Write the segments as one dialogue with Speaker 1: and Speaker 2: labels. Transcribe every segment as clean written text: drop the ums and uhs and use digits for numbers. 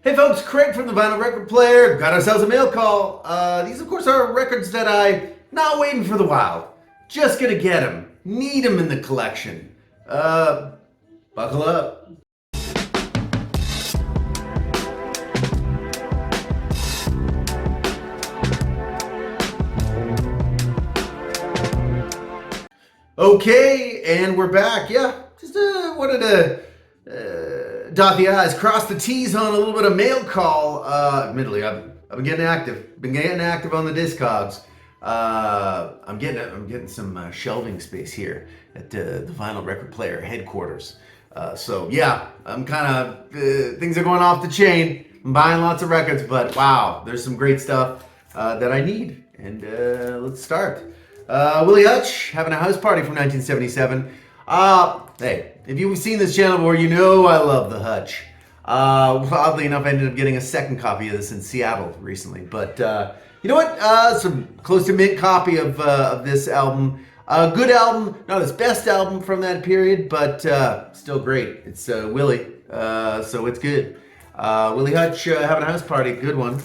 Speaker 1: Hey folks, Craig from the Vinyl Record Player. Got ourselves a mail call. These of course are records that not waiting for the wild. Just gonna get them. Need them in the collection. Buckle up. Okay, and we're back. Yeah, just wanted to dot the I's, cross the T's on a little bit of mail call. Admittedly, I've been getting active. Been getting active on the Discogs. I'm getting some shelving space here at the Vinyl Record Player headquarters. So yeah, I'm kind of things are going off the chain. I'm buying lots of records, but wow, there's some great stuff that I need. And let's start. Willie Hutch having a house party from 1977. Hey, if you've seen this channel before, you know I love the Hutch. Oddly enough, I ended up getting a second copy of this in Seattle recently. But you know what? Some close to mint copy of this album. Good album, not his best album from that period, but still great. It's Willie, so it's good. Willie Hutch having a house party, good one.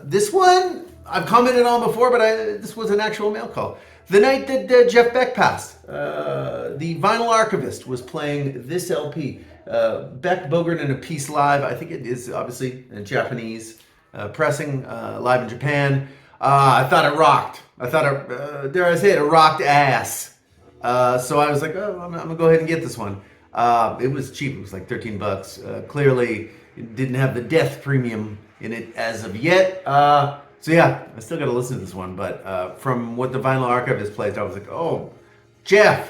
Speaker 1: This one I've commented on before, but this was an actual mail call. The night that Jeff Beck passed, the Vinyl Archivist was playing this LP. Beck, Bogart, and a Piece live. I think it is obviously in Japanese pressing, live in Japan. I thought it rocked. I thought it, dare I say it rocked ass. So I was like, oh, I'm gonna go ahead and get this one. It was cheap. It was like $13. Clearly, it didn't have the death premium in it as of yet. So yeah, I still got to listen to this one, but from what the Vinyl Archivist plays, I was like, oh, Jeff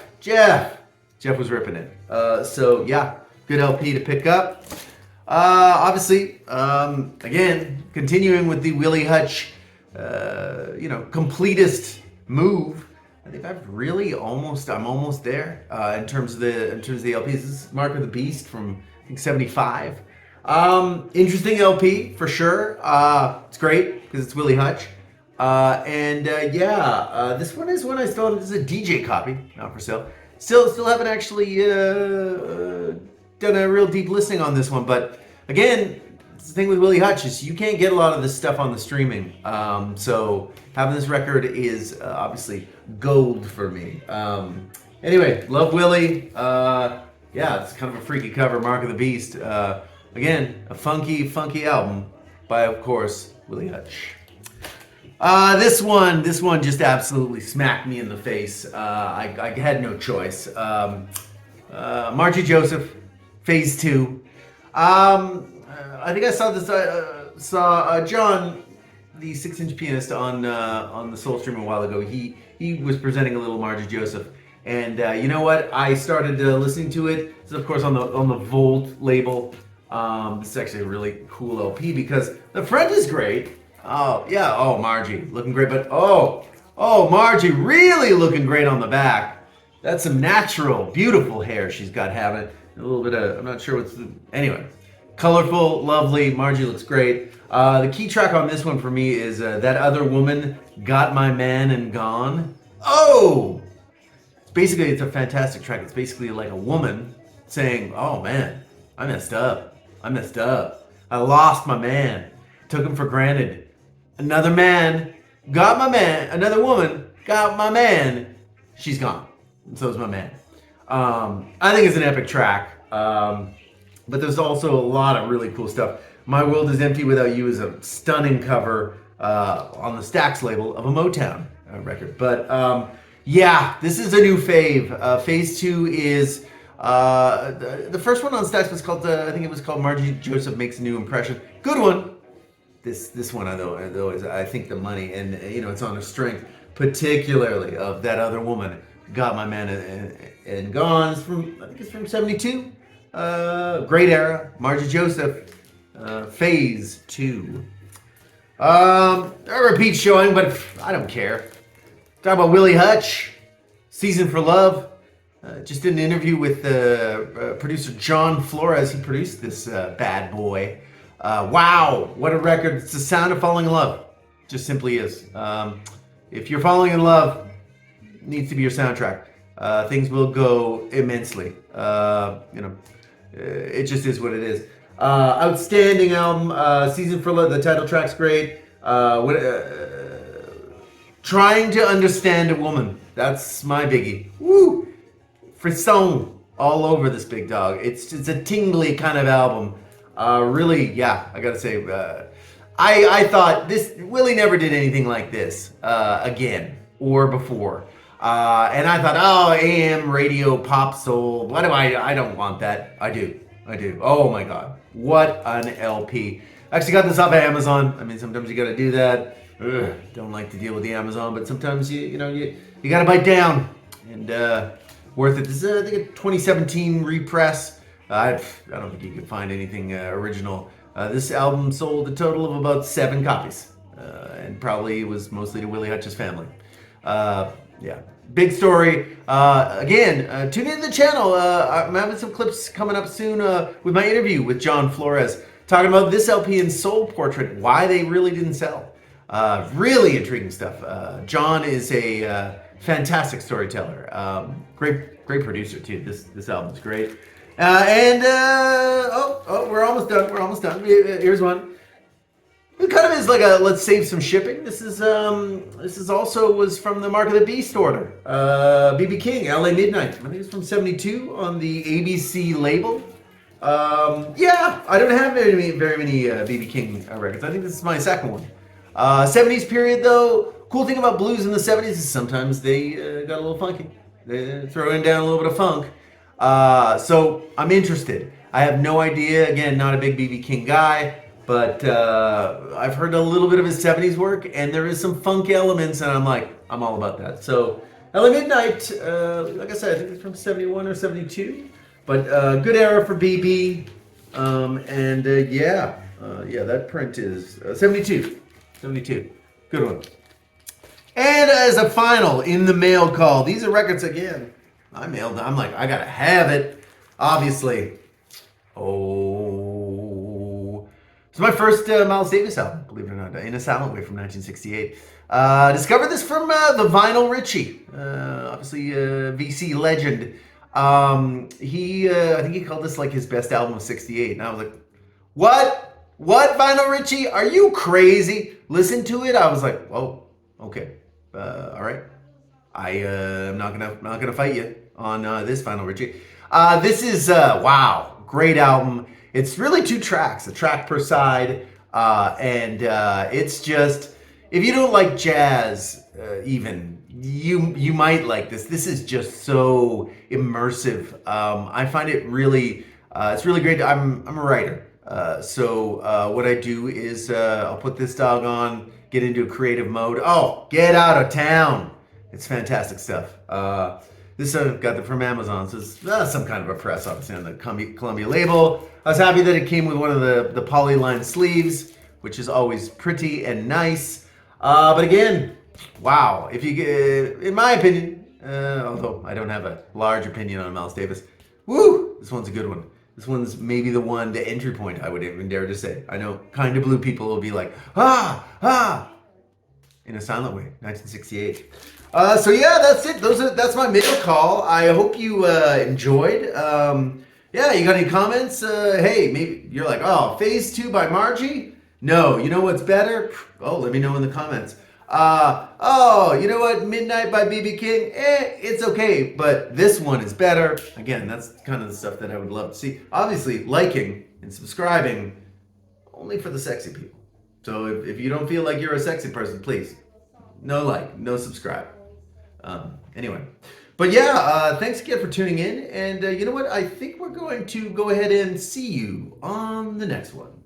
Speaker 1: was ripping it. So yeah, good LP to pick up. Obviously, again, continuing with the Willie Hutch, completist move. I think I'm almost there in terms of the LPs. This is Mark of the Beast from I think '75. Interesting LP for sure. It's great because it's Willie Hutch. This one is one I still have. This is a DJ copy, not for sale. Still haven't actually done a real deep listening on this one, but again, the thing with Willie Hutch is you can't get a lot of this stuff on the streaming. So having this record is obviously gold for me. Anyway, love Willie. It's kind of a freaky cover, Mark of the Beast. Again, a funky album by, of course, Willie Hutch. This one just absolutely smacked me in the face. I had no choice. Margie Joseph, Phase 2. I think I saw John, the 6-inch pianist, on the Soul Stream a while ago. He was presenting a little Margie Joseph. And you know what? I started listening to it. It's of course on the Volt label. This is actually a really cool LP because the front is great. Oh yeah, oh Margie looking great, but oh Margie really looking great on the back. That's some natural, beautiful hair she's got having. A little bit of, I'm not sure anyway. Colorful, lovely, Margie looks great. The key track on this one for me is That Other Woman Got My Man and Gone. Oh! Basically, it's a fantastic track. It's basically like a woman saying, oh man, I messed up. I lost my man. Took him for granted. Another man got my man. Another woman got my man. She's gone. And so is my man. I think it's an epic track. But there's also a lot of really cool stuff. My World Is Empty Without You is a stunning cover on the Stax label of a Motown record. But this is a new fave. Phase 2 is the first one on Stax was called I think it was called Margie Joseph Makes a New Impression. Good one. This one though is I think the money, and it's on a strength particularly of That Other Woman Got My Man and Gone. I think it's from '72. Great era. Margie Joseph, Phase 2. A repeat showing, but I don't care. Talk about Willie Hutch, Season for Love. Just did an interview with producer John Flores. He produced this bad boy. Wow, what a record. It's the sound of falling in love. Just simply is. If you're falling in love, it needs to be your soundtrack. Things will go immensely. it just is what it is. Outstanding album. Season for Love, the title track's great. Trying to Understand a Woman. That's my biggie. Woo! Frisson all over this big dog. It's a tingly kind of album. Really, yeah, I gotta say, I thought Willie never did anything like this again or before. And I thought, oh, AM, radio, pop, soul. What do I don't want that. I do. Oh my God. What an LP. I actually got this off of Amazon. I mean, sometimes you gotta do that. Ugh, don't like to deal with the Amazon, but sometimes you gotta bite down. And worth it. This is I think a 2017 repress. I don't think you can find anything original. This album sold a total of about 7 copies, and probably was mostly to Willie Hutch's family. Yeah, big story. Again, tune in to the channel. I'm having some clips coming up soon with my interview with John Flores, talking about this LP and Soul Portrait, why they really didn't sell. Really intriguing stuff. John is a fantastic storyteller. Great producer too. This album's great. We're almost done. Here's one. It kind of is like a let's save some shipping. This is also was from the Mark of the Beast order. BB King, LA Midnight. I think it's from '72 on the ABC label. Yeah, I don't have very many BB King records. I think this is my second one. 70s period though. Cool thing about blues in the 70s is sometimes they got a little funky. They throw in down a little bit of funk. So I'm interested. I have no idea. Again, not a big BB King guy, but I've heard a little bit of his 70s work, and there is some funk elements, and I'm all about that. So LA Midnight, like I said, I think it's from 71 or 72, but good era for BB. That print is 72. Good one. And as a final in the mail call, these are records again. I'm like, I gotta have it, obviously. Oh, it's my first Miles Davis album, believe it or not, In a Silent Way from 1968. Discovered this from the Vinyl Richie, obviously VC legend. I think he called this like his best album of '68, and I was like, what? What, Vinyl Richie? Are you crazy? Listen to it. I was like, whoa, okay, all right. I am not gonna fight you on this Vinyl Richie. This is wow, great album. It's really 2 tracks, a track per side, and it's just, if you don't like jazz, even you might like this. This is just so immersive. I find it really, it's really great. I'm a writer, so what I do is I'll put this dog on, get into a creative mode. Oh, get out of town! It's fantastic stuff. This got it from Amazon, so it's some kind of a press, obviously, on the Columbia label. I was happy that it came with one of the polyline sleeves, which is always pretty and nice. But again, wow. If you get, in my opinion, although I don't have a large opinion on Miles Davis, woo, this one's a good one. This one's maybe the entry point, I would even dare to say. I know Kind of Blue people will be like, In a Silent Way, 1968. So yeah, that's it. That's my mail call. I hope you enjoyed. Yeah, you got any comments? Hey, maybe you're like, oh, Phase 2 by Margie? No, you know what's better? Oh, let me know in the comments. Oh, you know what? Midnight by BB King? It's okay, but this one is better. Again, that's kind of the stuff that I would love to see. Obviously, liking and subscribing only for the sexy people. So if you don't feel like you're a sexy person, please, no like, no subscribe. Anyway, but yeah, thanks again for tuning in. And you know what? I think we're going to go ahead and see you on the next one.